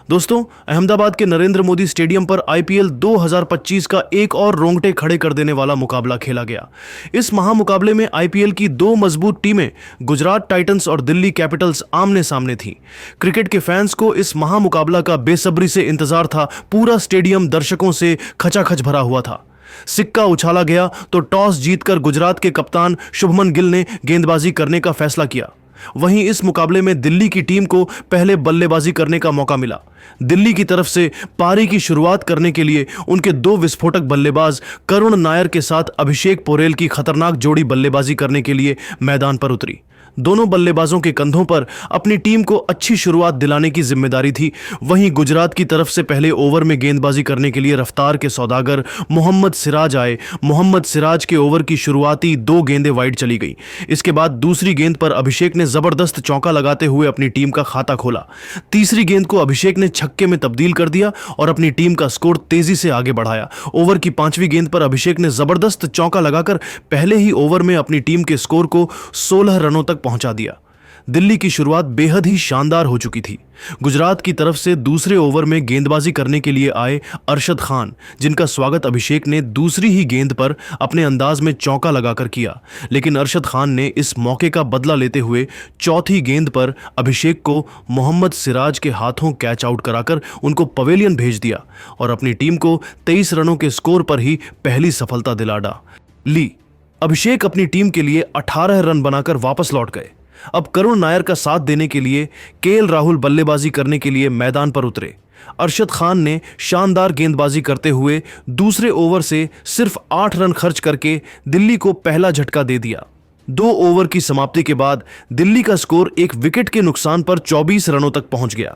दोस्तों, अहमदाबाद के नरेंद्र मोदी स्टेडियम पर आईपीएल 2025 का एक और रोंगटे खड़े कर देने वाला मुकाबला खेला गया। इस महामुकाबले में आईपीएल की दो मजबूत टीमें गुजरात टाइटंस और दिल्ली कैपिटल्स आमने सामने थीं। क्रिकेट के फैंस को इस महामुकाबला का बेसब्री से इंतजार था। पूरा स्टेडियम दर्शकों से खचाखच भरा हुआ था। सिक्का उछाला गया तो टॉस जीतकर गुजरात के कप्तान शुभमन गिल ने गेंदबाजी करने का फैसला किया। वहीं इस मुकाबले में दिल्ली की टीम को पहले बल्लेबाजी करने का मौका मिला। दिल्ली की तरफ से पारी की शुरुआत करने के लिए उनके दो विस्फोटक बल्लेबाज करुण नायर के साथ अभिषेक पोरेल की खतरनाक जोड़ी बल्लेबाजी करने के लिए मैदान पर उतरी। दोनों बल्लेबाजों के कंधों पर अपनी टीम को अच्छी शुरुआत दिलाने की जिम्मेदारी थी। वहीं गुजरात की तरफ से पहले ओवर में गेंदबाजी करने के लिए रफ्तार के सौदागर मोहम्मद सिराज आए। मोहम्मद सिराज के ओवर की शुरुआती दो गेंदें वाइड चली गई। इसके बाद दूसरी गेंद पर अभिषेक ने जबरदस्त चौका लगाते हुए अपनी टीम का खाता खोला। तीसरी गेंद को अभिषेक ने छक्के में तब्दील कर दिया और अपनी टीम का स्कोर तेजी से आगे बढ़ाया। ओवर की पांचवीं गेंद पर अभिषेक ने जबरदस्त चौका लगाकर पहले ही ओवर में अपनी टीम के स्कोर को 16 रनों तक पहुंचा दिया। दिल्ली की शुरुआत बेहद ही शानदार हो चुकी थी। गुजरात की तरफ से दूसरे ओवर में गेंदबाजी करने के लिए आए अरशद खान, जिनका स्वागत अभिषेक ने दूसरी ही गेंद पर अपने अंदाज में चौका लगाकर किया। लेकिन अरशद खान ने इस मौके का बदला लेते हुए चौथी गेंद पर अभिषेक को मोहम्मद सिराज के हाथों कैच आउट कराकर उनको पवेलियन भेज दिया और अपनी टीम को 23 रनों के स्कोर पर ही पहली सफलता दिला ली। अभिषेक अपनी टीम के लिए 18 रन बनाकर वापस लौट गए। अब करुण नायर का साथ देने के लिए केएल राहुल बल्लेबाजी करने के लिए मैदान पर उतरे। अरशद खान ने शानदार गेंदबाजी करते हुए दूसरे ओवर से सिर्फ 8 रन खर्च करके दिल्ली को पहला झटका दे दिया। 2 ओवर की समाप्ति के बाद दिल्ली का स्कोर एक विकेट के नुकसान पर 24 रनों तक पहुंच गया।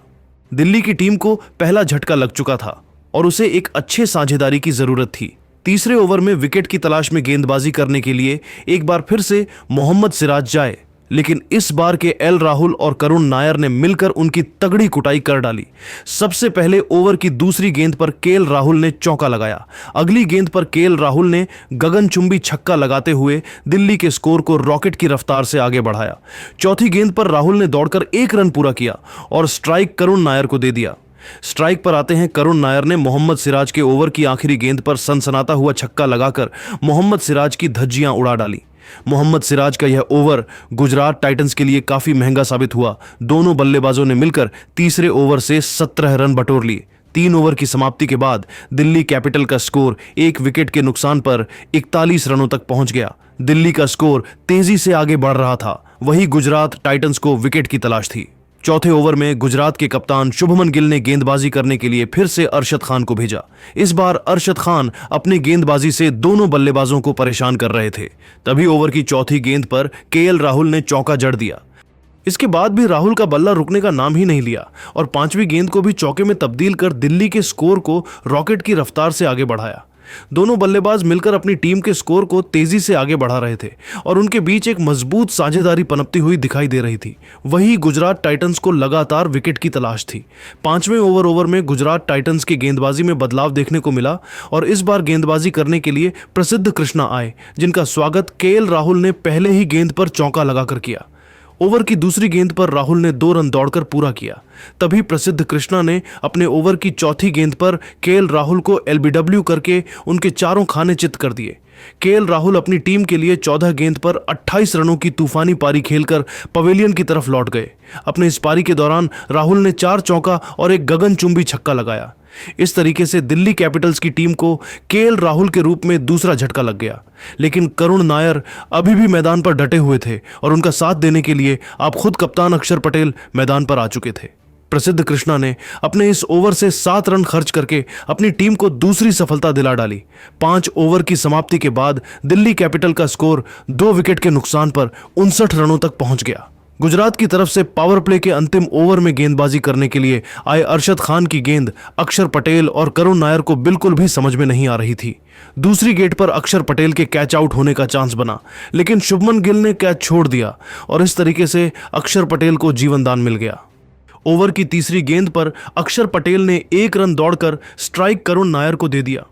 दिल्ली की टीम को पहला झटका लग चुका था और उसे एक अच्छे साझेदारी की जरूरत थी। तीसरे ओवर में विकेट की तलाश में गेंदबाजी करने के लिए एक बार फिर से मोहम्मद सिराज जाए, लेकिन इस बार के एल राहुल और करुण नायर ने मिलकर उनकी तगड़ी कुटाई कर डाली। सबसे पहले ओवर की दूसरी गेंद पर केएल राहुल ने चौका लगाया। अगली गेंद पर केएल राहुल ने गगनचुंबी छक्का लगाते हुए दिल्ली के स्कोर को रॉकेट की रफ्तार से आगे बढ़ाया। चौथी गेंद पर राहुल ने दौड़कर 1 रन पूरा किया और स्ट्राइक करुण नायर को दे दिया। स्ट्राइक पर आते हैं करुण नायर ने मोहम्मद सिराज के ओवर की आखिरी गेंद पर सनसनाता हुआ छक्का लगाकर मोहम्मद सिराज की धज्जियां उड़ा डाली। मोहम्मद सिराज का यह ओवर गुजरात टाइटंस के लिए काफी महंगा साबित हुआ। दोनों बल्लेबाजों ने मिलकर तीसरे ओवर से 17 रन बटोर लिए। 3 ओवर की समाप्ति के बाद दिल्ली कैपिटल का स्कोर एक विकेट के नुकसान पर 41 रनों तक पहुंच गया। दिल्ली का स्कोर तेजी से आगे बढ़ रहा था। वहीं गुजरात टाइटंस को विकेट की तलाश थी। चौथे ओवर में गुजरात के कप्तान शुभमन गिल ने गेंदबाजी करने के लिए फिर से अरशद खान को भेजा। इस बार अरशद खान अपनी गेंदबाजी से दोनों बल्लेबाजों को परेशान कर रहे थे। तभी ओवर की चौथी गेंद पर केएल राहुल ने चौका जड़ दिया। इसके बाद भी राहुल का बल्ला रुकने का नाम ही नहीं लिया और पांचवी गेंद को भी चौके में तब्दील कर दिल्ली के स्कोर को रॉकेट की रफ्तार से आगे बढ़ाया। दोनों बल्लेबाज मिलकर अपनी टीम के स्कोर को तेजी से आगे बढ़ा रहे थे और उनके बीच एक मजबूत साझेदारी पनपती हुई दिखाई दे रही थी। वहीं गुजरात टाइटंस को लगातार विकेट की तलाश थी। 5वें ओवर में गुजरात टाइटंस की गेंदबाजी में बदलाव देखने को मिला और इस बार गेंदबाजी करने के लिए प्रसिद्ध कृष्णा आए, जिनका स्वागत केएल राहुल ने पहले ही गेंद पर चौका लगाकर किया। ओवर की दूसरी गेंद पर राहुल ने 2 रन दौड़कर पूरा किया। तभी प्रसिद्ध कृष्णा ने अपने ओवर की चौथी गेंद पर केएल राहुल को एलबीडब्ल्यू करके उनके चारों खाने चित कर दिए। केएल राहुल अपनी टीम के लिए 14 गेंद पर 28 रनों की तूफानी पारी खेलकर पवेलियन की तरफ लौट गए। अपने इस पारी के दौरान राहुल ने 4 चौका और एक गगनचुंबी छक्का लगाया। इस तरीके से दिल्ली कैपिटल्स की टीम को केएल राहुल के रूप में दूसरा झटका लग गया। लेकिन करुण नायर अभी भी मैदान पर डटे हुए थे और उनका साथ देने के लिए आप खुद कप्तान अक्षर पटेल मैदान पर आ चुके थे। प्रसिद्ध कृष्णा ने अपने इस ओवर से 7 रन खर्च करके अपनी टीम को दूसरी सफलता दिला डाली। 5 ओवर की समाप्ति के बाद दिल्ली कैपिटल का स्कोर 2 विकेट के नुकसान पर 59 रनों तक पहुंच गया। गुजरात की तरफ से पावर प्ले के अंतिम ओवर में गेंदबाजी करने के लिए आए अरशद खान की गेंद अक्षर पटेल और करुण नायर को बिल्कुल भी समझ में नहीं आ रही थी। दूसरी गेंद पर अक्षर पटेल के कैच आउट होने का चांस बना, लेकिन शुभमन गिल ने कैच छोड़ दिया और इस तरीके से अक्षर पटेल को जीवनदान मिल गया। ओवर की तीसरी गेंद पर अक्षर पटेल ने 1 रन दौड़कर स्ट्राइक करुण नायर को दे दिया।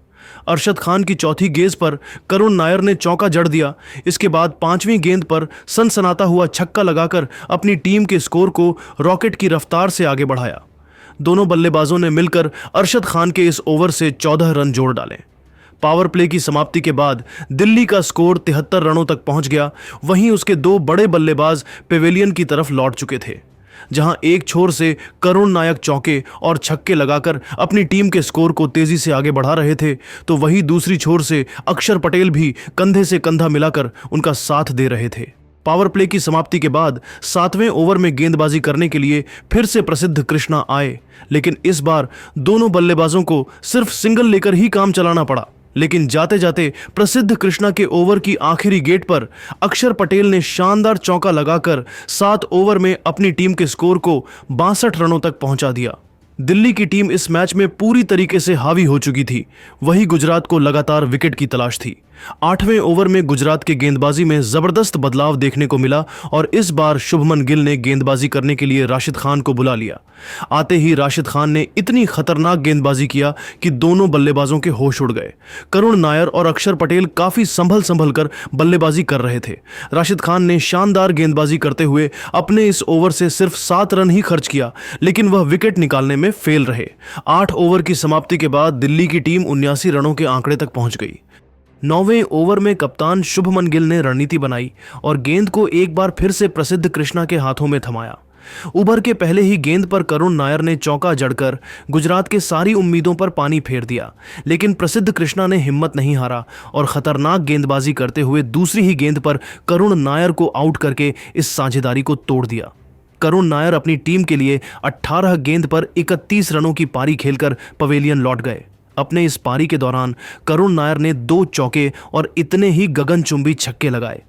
अरशद खान की चौथी गेंद पर करुण नायर ने चौका जड़ दिया। इसके बाद 5वीं गेंद पर सनसनाता हुआ छक्का लगाकर अपनी टीम के स्कोर को रॉकेट की रफ्तार से आगे बढ़ाया। दोनों बल्लेबाजों ने मिलकर अरशद खान के इस ओवर से 14 रन जोड़ डाले। पावर प्ले की समाप्ति के बाद दिल्ली का स्कोर 73 रनों तक पहुंच गया। वहीं उसके दो बड़े बल्लेबाज पेवेलियन की तरफ लौट चुके थे, जहां एक छोर से करुण नायक चौके और छक्के लगाकर अपनी टीम के स्कोर को तेजी से आगे बढ़ा रहे थे, तो वहीं दूसरी छोर से अक्षर पटेल भी कंधे से कंधा मिलाकर उनका साथ दे रहे थे। पावर प्ले की समाप्ति के बाद 7वें ओवर में गेंदबाजी करने के लिए फिर से प्रसिद्ध कृष्णा आए, लेकिन इस बार दोनों बल्लेबाजों को सिर्फ सिंगल लेकर ही काम चलाना पड़ा। लेकिन जाते जाते प्रसिद्ध कृष्णा के ओवर की आखिरी गेट पर अक्षर पटेल ने शानदार चौका लगाकर 7 ओवर में अपनी टीम के स्कोर को 62 रनों तक पहुंचा दिया। दिल्ली की टीम इस मैच में पूरी तरीके से हावी हो चुकी थी। वहीं गुजरात को लगातार विकेट की तलाश थी। 8वें ओवर में गुजरात के गेंदबाजी में जबरदस्त बदलाव देखने को मिला और इस बार शुभमन गिल ने गेंदबाजी करने के लिए राशिद खान को बुला लिया। आते ही राशिद खान ने इतनी खतरनाक गेंदबाजी किया कि दोनों बल्लेबाजों के होश उड़ गए। करुण नायर और अक्षर पटेल काफी संभल कर बल्लेबाजी कर रहे थे। राशिद खान ने शानदार गेंदबाजी करते हुए अपने इस ओवर से सिर्फ 7 रन ही खर्च किया, लेकिन वह विकेट निकालने में फेल रहे। 8 ओवर की समाप्ति के बाद दिल्ली की टीम 79 रनों के आंकड़े तक पहुंच गई। 9वें ओवर में कप्तान शुभमन गिल ने रणनीति बनाई और गेंद को एक बार फिर से प्रसिद्ध कृष्णा के हाथों में थमाया। उभर के पहले ही गेंद पर करुण नायर ने चौका जड़कर गुजरात के सारी उम्मीदों पर पानी फेर दिया, लेकिन प्रसिद्ध कृष्णा ने हिम्मत नहीं हारा और खतरनाक गेंदबाजी करते हुए दूसरी ही गेंद पर करुण नायर को आउट करके इस साझेदारी को तोड़ दिया। करुण नायर अपनी टीम के लिए 18 गेंद पर 31 रनों की पारी खेलकर पवेलियन लौट गए। अपने इस पारी के दौरान करुण नायर ने 2 चौके और इतने ही गगनचुंबी छक्के लगाए।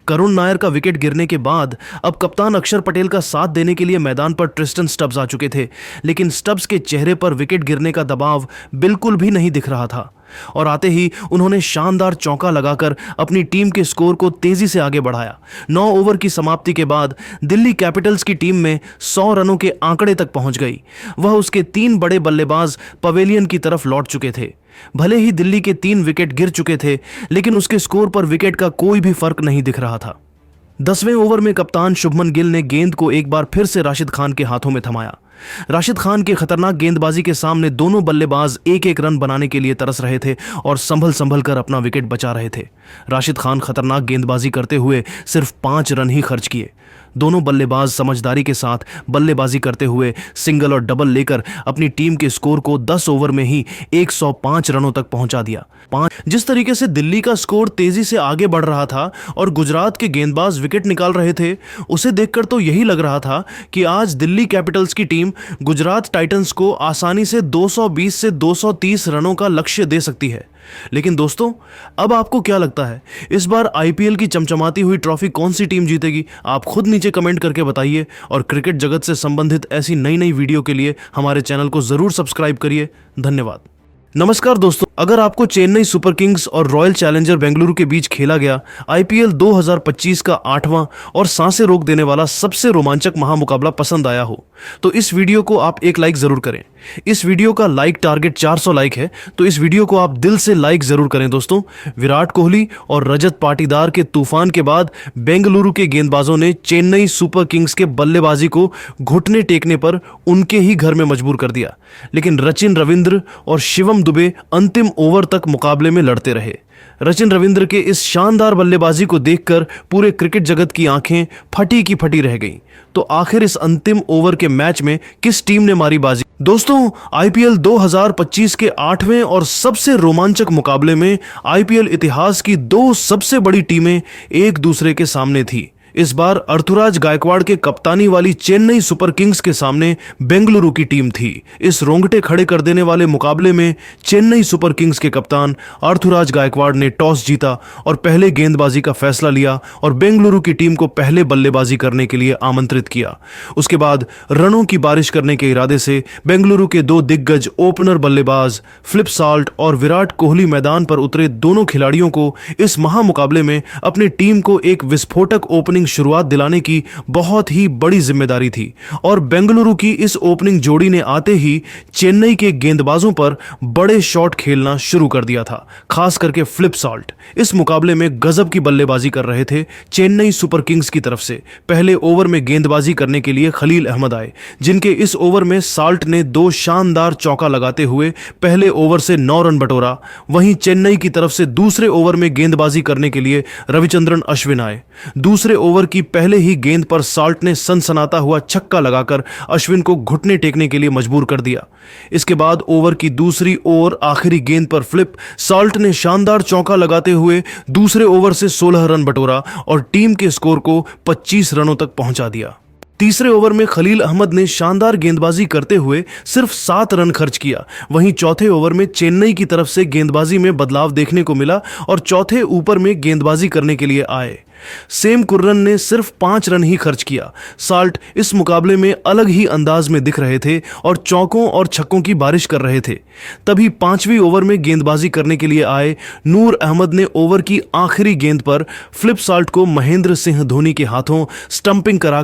करुण नायर का विकेट गिरने के बाद अब कप्तान अक्षर पटेल का साथ देने के लिए मैदान पर ट्रिस्टन स्टब्स आ चुके थे, लेकिन स्टब्स के चेहरे पर विकेट गिरने का दबाव बिल्कुल भी नहीं दिख रहा था और आते ही उन्होंने शानदार चौका लगाकर अपनी टीम के स्कोर को तेजी से आगे बढ़ाया। 9 ओवर की समाप्ति के बाद दिल्ली कैपिटल्स की टीम में 100 रनों के आंकड़े तक पहुंच गई। वह उसके 3 बड़े बल्लेबाज पवेलियन की तरफ लौट चुके थे। भले ही दिल्ली के 3 विकेट गिर चुके थे, लेकिन उसके स्कोर पर विकेट का कोई भी फर्क नहीं दिख रहा था। 10वें ओवर में कप्तान शुभमन गिल ने गेंद को एक बार फिर से राशिद खान के हाथों में थमाया। राशिद खान के खतरनाक गेंदबाजी के सामने दोनों बल्लेबाज एक रन बनाने के लिए तरस रहे थे और संभल कर अपना विकेट बचा रहे थे। राशिद खान खतरनाक गेंदबाजी करते हुए सिर्फ 5 रन ही खर्च किए। दोनों बल्लेबाज समझदारी के साथ बल्लेबाजी करते हुए सिंगल और डबल लेकर अपनी टीम के स्कोर को 10 ओवर में ही 105 रनों तक पहुंचा दिया। जिस तरीके से दिल्ली का स्कोर तेजी से आगे बढ़ रहा था और गुजरात के गेंदबाज विकेट निकाल रहे थे, उसे देखकर तो यही लग रहा था कि आज दिल्ली कैपिटल्स की टीम गुजरात टाइटंस को आसानी से 220 से 230 रनों का लक्ष्य दे सकती है। लेकिन दोस्तों, अब आपको क्या लगता है, इस बार आईपीएल की चमचमाती हुई ट्रॉफी कौन सी टीम जीतेगी? आप खुद नीचे कमेंट करके बताइए और क्रिकेट जगत से संबंधित ऐसी नई वीडियो के लिए हमारे चैनल को जरूर सब्सक्राइब करिए। धन्यवाद। नमस्कार दोस्तों, अगर आपको चेन्नई सुपर किंग्स और रॉयल चैलेंजर बेंगलुरु के बीच खेला गया आईपीएल 2025 का 8वां और सांसें रोक देने वाला सबसे रोमांचक महामुकाबला पसंद आया हो, तो इस वीडियो को आप एक लाइक जरूर करें। इस वीडियो का लाइक टारगेट 400 लाइक है, तो इस वीडियो को आप दिल से लाइक जरूर करें दोस्तों। विराट कोहली और रजत पाटीदार के तूफान के बाद बेंगलुरु के गेंदबाजों ने चेन्नई सुपर किंग्स के बल्लेबाजी को घुटने टेकने पर उनके ही घर में मजबूर कर दिया। लेकिन सचिन रविंद्र और शिवम दुबे अंतिम ओवर तक मुकाबले में लड़ते रहे। सचिन रविंद्र के इस शानदार बल्लेबाजी को देखकर पूरे क्रिकेट जगत की आंखें फटी की फटी रह गईं। तो आखिर इस अंतिम ओवर के मैच में किस टीम ने मारी बाजी? दोस्तों, आईपीएल 2025 के 8वें और सबसे रोमांचक मुकाबले में आईपीएल इतिहास की 2 सबसे बड़ी टीमें एक दूसरे के सामने थी। इस बार अर्थुराज गायकवाड़ के कप्तानी वाली चेन्नई सुपर किंग्स के सामने बेंगलुरु की टीम थी। इस रोंगटे खड़े कर देने वाले मुकाबले में चेन्नई सुपर किंग्स के कप्तान अर्थुराज गायकवाड़ ने टॉस जीता और पहले गेंदबाजी का फैसला लिया और बेंगलुरु की टीम को पहले बल्लेबाजी करने के लिए आमंत्रित किया। उसके बाद रनों की बारिश करने के इरादे से बेंगलुरु के 2 दिग्गज ओपनर बल्लेबाज फ्लिप साल्ट और विराट कोहली मैदान पर उतरे। दोनों खिलाड़ियों को इस महामुकाबले में अपनी टीम को एक विस्फोटक ओपनिंग ओपनिंग शुरुआत दिलाने की बहुत ही बड़ी जिम्मेदारी थी और बेंगलुरु की इस ओपनिंग जोड़ी ने आते ही चेन्नई के गेंदबाजों पर बड़े शॉट खेलना शुरू कर दिया था, खास करके फ्लिप साल्ट। इस मुकाबले में गजब की बल्लेबाजी कर रहे थे चेन्नई सुपर किंग्स की तरफ से। पहले ओवर में गेंदबाजी करने के लिए खलील अहमद आए, जिनके इस ओवर में साल्ट ने 2 शानदार चौका लगाते हुए पहले ओवर से 9 रन बटोरा। वहीं चेन्नई की तरफ से दूसरे ओवर में गेंदबाजी करने के लिए रविचंद्रन अश्विन आए। दूसरे ओवर की पहले ही गेंद पर साल्ट ने सनसनाता हुआ छक्का लगाकर अश्विन को घुटने टेकने के लिए मजबूर कर दिया। इसके बाद ओवर की दूसरी ओर आखिरी गेंद पर फ्लिप साल्ट ने शानदार चौका लगाते हुए दूसरे ओवर से 16 रन बटोरा और टीम के स्कोर को 25 रनों तक पहुंचा दिया। तीसरे ओवर में खलील अहमद ने शानदार गेंदबाजी करते हुए सिर्फ 7 रन खर्च किया। वहीं चौथे ओवर में चेन्नई की तरफ से गेंदबाजी में बदलाव देखने को मिला और चौथे ऊपर में गेंदबाजी करने के लिए आए। सेम कुर्रन ने सिर्फ 5 रन ही खर्च किया। साल्ट इस मुकाबले में अलग ही अंदाज में दिख रहे थे और चौकों और छक्कों की बारिश कर रहे थे। तभी 5वीं ओवर में गेंदबाजी करने के लिए आए नूर अहमद ने ओवर की आखिरी गेंद पर फ्लिप साल्ट को महेंद्र सिंह धोनी के हाथों स्टंपिंग करा